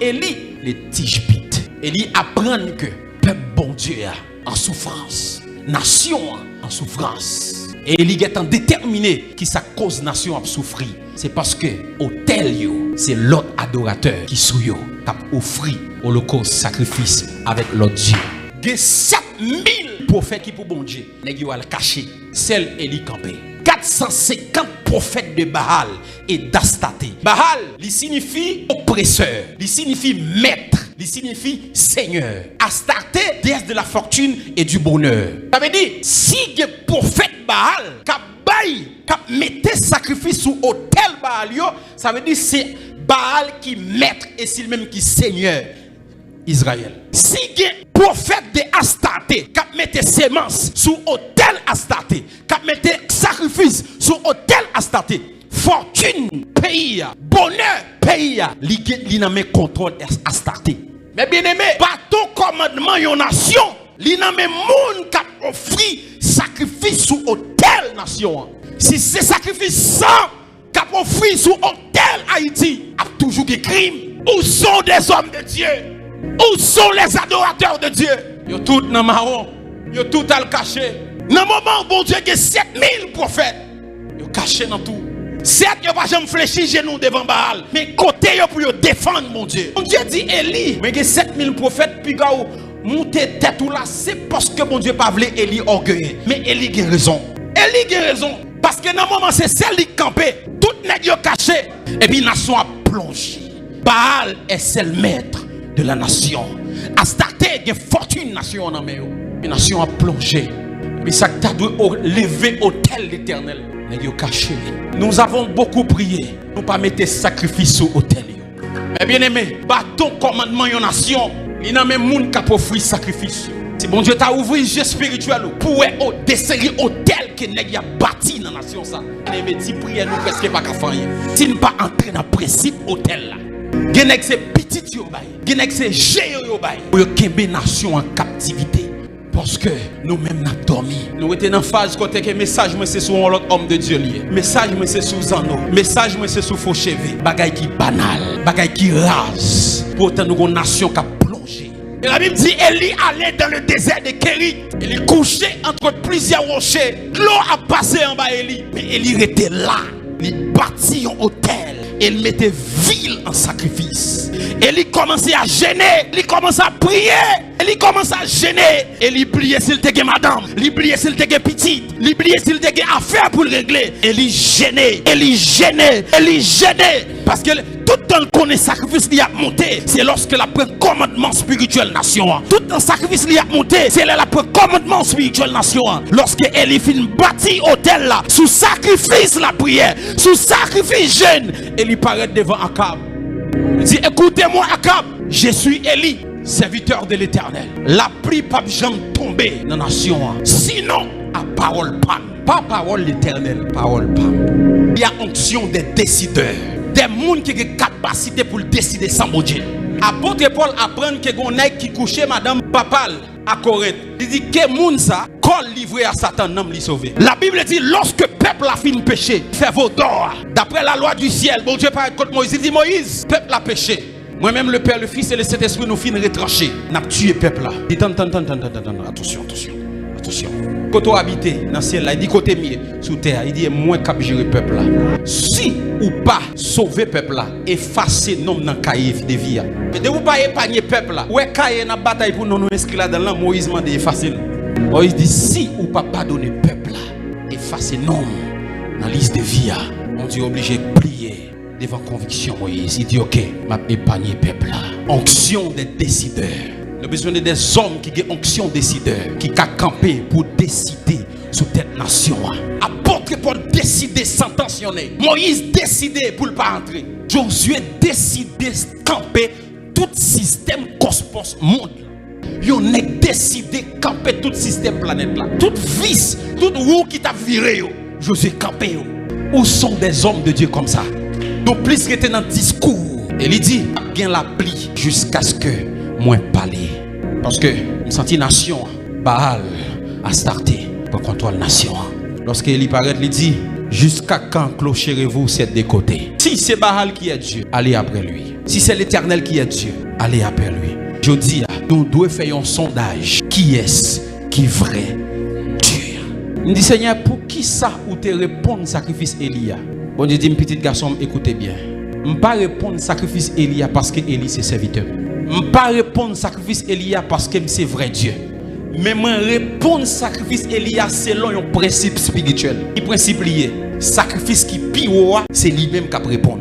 Élie, les Tishbites. Élie apprend que peuple bon Dieu en souffrance, nation en souffrance. Et Élie est déterminé qui sa cause nation a souffert. C'est parce que autel c'est l'autre adorateur qui sou yo qui a offert holocauste sacrifice avec l'autre Dieu. Il y a 7000 prophètes qui pour bon Dieu, nèg yo al caché, seul Élie campé. 450 prophètes de Baal et d'Astaté. Baal, il signifie oppresseur, il signifie maître, il signifie seigneur. Astarté, déesse de la fortune et du bonheur. Ça veut dire, si il y a prophète Baal, qui mettait sacrifice sous autel Baal, ça veut dire c'est Baal qui maître et c'est lui-même qui seigneur Israël. Si il y a prophète de Astarté, qui mettait sémence sous autel Astarté, qui mettait sacrifice sous autel Astarté, fortune pays, bonheur pays, li nan men contrôle Astarté. Mais bien aimé, bateau commandement yon nation, li nan men moun qui offri sacrifice sous autel nation. Si c'est sacrifice sans qui offri sous autel Haïti, a toujours des crimes. Où sont des hommes de Dieu? Où sont les adorateurs de Dieu? Yo tout nan marron, yo tout al caché. Dans le moment où bon Dieu a 7000 prophètes, yo caché dans tout. Certes, yo pas jamais fléchi genou devant Baal, mais côté yo pour yo défendre mon Dieu. Mon Dieu dit Élie, mais il y a 7000 prophètes puis gars monter tête ou là, c'est parce que mon Dieu pas voulu Élie orgueilleux. Mais Élie a raison. Élie a raison parce que dans le moment c'est celle qui campé, tout nèg yo caché et puis nation a plongé. Baal est seul maître de la nation. Astarté a fortune nation en main. La nation a plongé. Mais ça t'a dû lever autel l'Éternel. Caché. Nous avons beaucoup prié. Nous pas mettre sacrifice au autel. Mais bien aimé, bâton commandement yon nation. Il n'y a même monde qui a offert sacrifice. Si bon Dieu t'a ouvert les yeux spirituels pour desserrer autel que nèg a bâti dans la nation ça. Mais si prière nous presque pas qu'à faire. Si nous pas entrer dans principe autel là. Genek c'est petit yo bay. Genek c'est géant yo bay. Pour kembe nation en captivité. Parce que nous-mêmes nous dormi. Nous étions dans phase côté que message moi c'est sur un autre homme de Dieu lié. Message moi c'est sur Zano. Message moi c'est sur faux cheveux. Bagay qui banal, bagay qui rase. Pourtant nous une nation qui a plongé. Et la Bible dit Élie allait dans le désert de Kérit. Il est couché entre plusieurs rochers. L'eau a passé en bas Élie. Mais Élie était là. Il bâtit un hôtel. Il mettait ville en sacrifice. Il commençait à gêner. Il commençait à prier. Il commençait à gêner. Il priait s'il te gagne madame. Il priait s'il te gagne petite. Il priait s'il te gagne affaire pour le régler. Il gênait. Il gênait. Il gênait. Parce que tout le temps qu'on est sacrifice qui a monté, c'est lorsque la prend commandement spirituel nation. Tout le sacrifice qui a monté, c'est là la prend commandement spirituel nation. Lorsque Élie fin bâti hôtel là, sous sacrifice la prière, sous sacrifice jeûne, Élie paraît devant Akab. Il dit écoutez-moi Akab, je suis Élie, serviteur de l'Éternel. La pluie pas jamais tomber dans la nation. Sinon, à parole pas. Pas parole l'Éternel, parole pas. Il y a onction des décideurs. Des gens qui ont des capacités pour décider sans mon Dieu. Apôtre Paul apprend que les qui couchait madame Papal à Corinthe. Il dit que moun ça col livré à Satan n'a li sauvé. La Bible dit lorsque peuple a fini péché, fait vos dors. D'après la loi du ciel, bon Dieu parle contre Moïse. Il dit Moïse, peuple a péché. Moi-même le Père, le Fils et le Saint-Esprit nous finissons retrancher. N'a tué peuple là. Il dit attention. Quand on habite dans le ciel là, il dit côté mieux sous terre, il dit moins cap gérer peuple là. Si ou pas sauver peuple là, effacer nom dans cahier de vie. Mais de vous pas épargner peuple là. Ouais cahier dans bataille pour nous inscrire là dans là Moïse m'a dit effacer. Moïse dit si ou pas pardonner peuple là, effacer nom dans liste de vie. On dit obligé de plier devant conviction Moïse. Il dit OK, m'a épargner peuple là. Onction des décideurs. Nous avons besoin des hommes qui ont onction décideur, qui ont campé pour décider sur cette nation. Apôtre Paul décider sanctionner. Moïse décidé pour ne pas entrer. Josué décidé de camper tout système cosmos monde. Yon est décidé de camper tout système planète là. Tout vice, tout roue qui t'a viré. Josué campé. Où sont des hommes de Dieu comme ça? Donc plus que dans le discours. Et il dit, gain la pluie jusqu'à ce que moins parler. Parce que nous senti nation Baal Astarté pour contrôler nation. Lorsque il paraît, il dit jusqu'à quand clocherez-vous cette de côté? Si c'est Baal qui est Dieu, allez après lui. Si c'est l'Éternel qui est Dieu, allez après lui. Je dis, nous devons faire un sondage. Qui est-ce qui est vrai Dieu? Je dis, Seigneur, pour qui ça ou te répondre sacrifice Élia? Bon Dieu dit, petit garçon, écoutez bien. Je ne vais pas répondre sacrifice Élia parce que Élie c'est serviteur. Je ne vais pas répondre sacrifice Élia parce que c'est vrai Dieu. Mais je répondre sacrifice Élia selon un principe spirituel. Le principe lié. Sacrifice qui pire, c'est lui-même qui répond.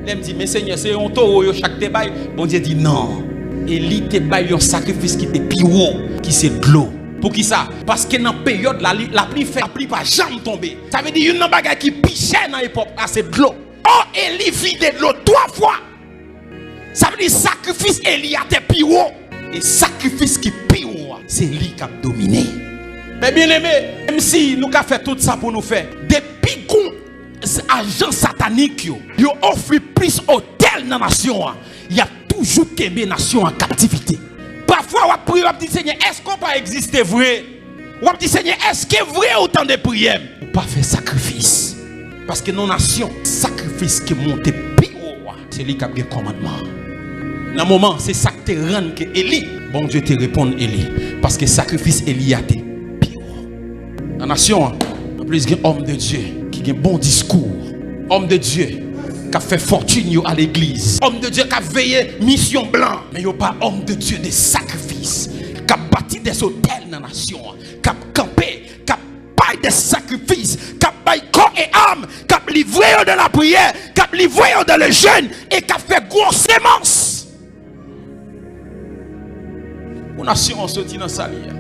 Il me dit, mais Seigneur, c'est un taureau chaque débat. Bon Dieu dit non. Élie te baille un sacrifice qui te pire, qui c'est de l'eau. Pour qui ça? Parce que dans la période, la pluie pas jamais tomber. Ça veut dire qu'il y a une bagarre qui pichait dans l'époque, c'est de l'eau. Oh, Élie vide de l'eau 3 fois. Ça veut dire sacrifice Élie a te pire. Et sacrifice qui pire, c'est lui qui a dominé. Mais bien aimé, même si nous avons fait tout ça pour nous faire, depuis qu'on agents sataniques, ils offrent plus hôtel dans la nation. Il y a toujours qu'aimer nation en captivité. Parfois, on prie, on dit Seigneur, est-ce qu'on peut exister vrai? On dit Seigneur, est-ce qu'il est vrai autant de prières? On ne peut pas faire sacrifice. Parce que nos nations, sacrifice qui monte pire, c'est lui qui a le commandement. Dans un moment, c'est ça qui te rend que Élie, bon Dieu te répond Élie. Parce que sacrifice Élie a été pire. Dans la nation, en plus, il y a un homme de Dieu qui a un bon discours. Homme de Dieu qui a fait fortune à l'église. Homme de Dieu qui a veillé mission blanc. Mais il n'y a pas homme de Dieu de sacrifice. Qui a bâti des hôtels dans la nation. Qui a campé, qui a baillé des sacrifices. Qui a baillé corps et âme. Qui a livré dans la prière. Qui a livré dans le jeûne. Et qui a fait grosse sémence. Pour nation, on sortit dans sa ligne.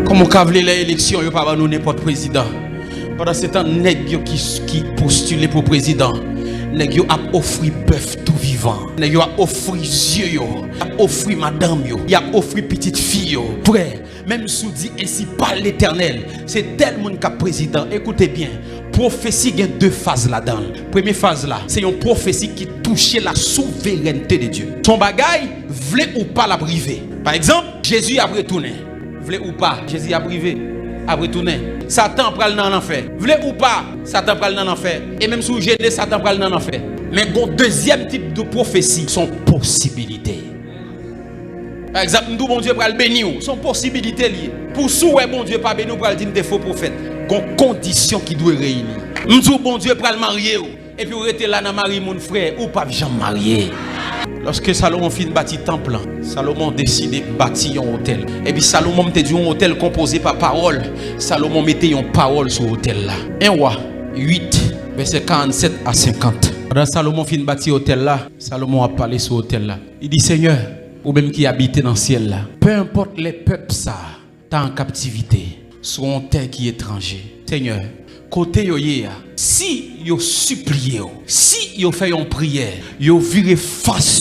Comme on a les élections, il n'y a pas n'importe président. Pendant ce temps, les gens qui postulent pour président, les gens ont offert bœuf tout vivant. Les gens ont offert yeux, ils ont offert madame, ils ont offert petite fille. Frère, même si on dit ainsi par l'Éternel, c'est tel monde qui est président. Écoutez bien, prophétie, il y a 2 phases là-dedans. Première phase là, c'est une prophétie qui touche la souveraineté de Dieu. Son bagaille, voulait ou pas la priver. Par exemple, Jésus a retourné. Voulez ou pas, Jésus a privé, a retourné. Satan pral dans l'enfer. Voulez ou pas, Satan pral dans l'enfer. Et même si vous gênez, Satan pral dans l'enfer. Mais bon, deuxième type de prophétie, sont possibilités. Par exemple, nous bon Dieu pral bénir, sont possibilités liées. Pour sous bon Dieu pas bénir, pral dire des faux prophètes. Gon conditions qui doivent réunir. Nous bon Dieu pral marier et puis vous restez là dans mari mon frère ou pas jamais marié. Lorsque Salomon finit de bâtir temple, Salomon décide de bâtir un hôtel. Et puis Salomon mettait un hôtel composé par parole. Salomon mettait une parole sur l'hôtel là. 1 Roi 8, verset 47 à 50. Quand Salomon finit de bâtir hôtel là, Salomon a parlé sur l'hôtel là. Il dit Seigneur, ou même qui habite dans le ciel là, peu importe les peuples ça, t'as en captivité, sur un terre qui est étranger. Seigneur, côté yo si yo supplié, si yo fait une prière, yo viré face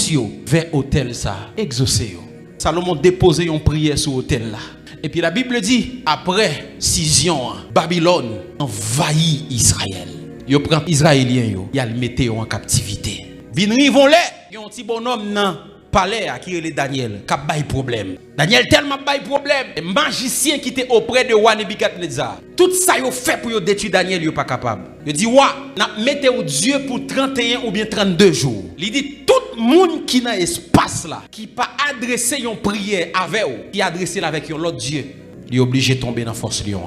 vers hôtel ça, exaucé yo. Salomon déposé une prière sur hôtel là. Et puis la Bible dit après scission, Babylone envahit Israël. Yo prend Israélien yo, y a le mettre en captivité. Vin rivon les, yon petit bonhomme nan palais à qui est Daniel, qui a bail problème. Daniel tellement bail problème. Les magiciens qui étaient auprès de roi Nebuchadnezzar, tout ça yo fait pour yo détruire Daniel, yo pas capable. Il dit wa, n'a mettez au Dieu pour 31 ou bien 32 jours. Il dit tout le monde qui dans espace là, qui pas adresser une prière avec ou, qui adresser avec l'autre Dieu, il est obligé de tomber dans force lion.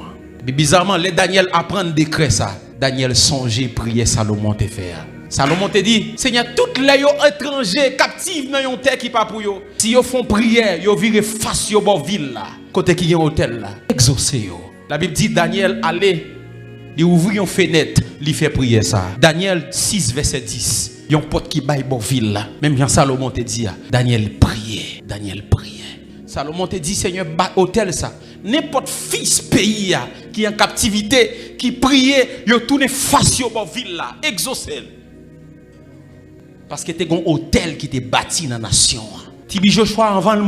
Mais bizarrement, les Daniel apprend décret ça. Daniel songeait prier Salomon te faire. Salomon te dit, Seigneur, toutes les étrangers captifs dans une terre qui pas pour eux. Si ils font prière, ils virent face au bord ville là, côté qui y a un hôtel là, exaucé yo. La Bible dit Daniel allait, il ouvrit une fenêtre, il fait prier ça. Daniel 6 verset 10. Il y a un pote qui baille bord ville là. Même Jean Salomon te dit, Daniel priait, Daniel priait. Salomon te dit, Seigneur, hôtel ça. N'importe fils pays qui est en captivité, qui priait, il tourne face au bord ville là, exaucé. Parce que tu as un hôtel qui t'est bâti dans la nation. Tibi Joshua avant le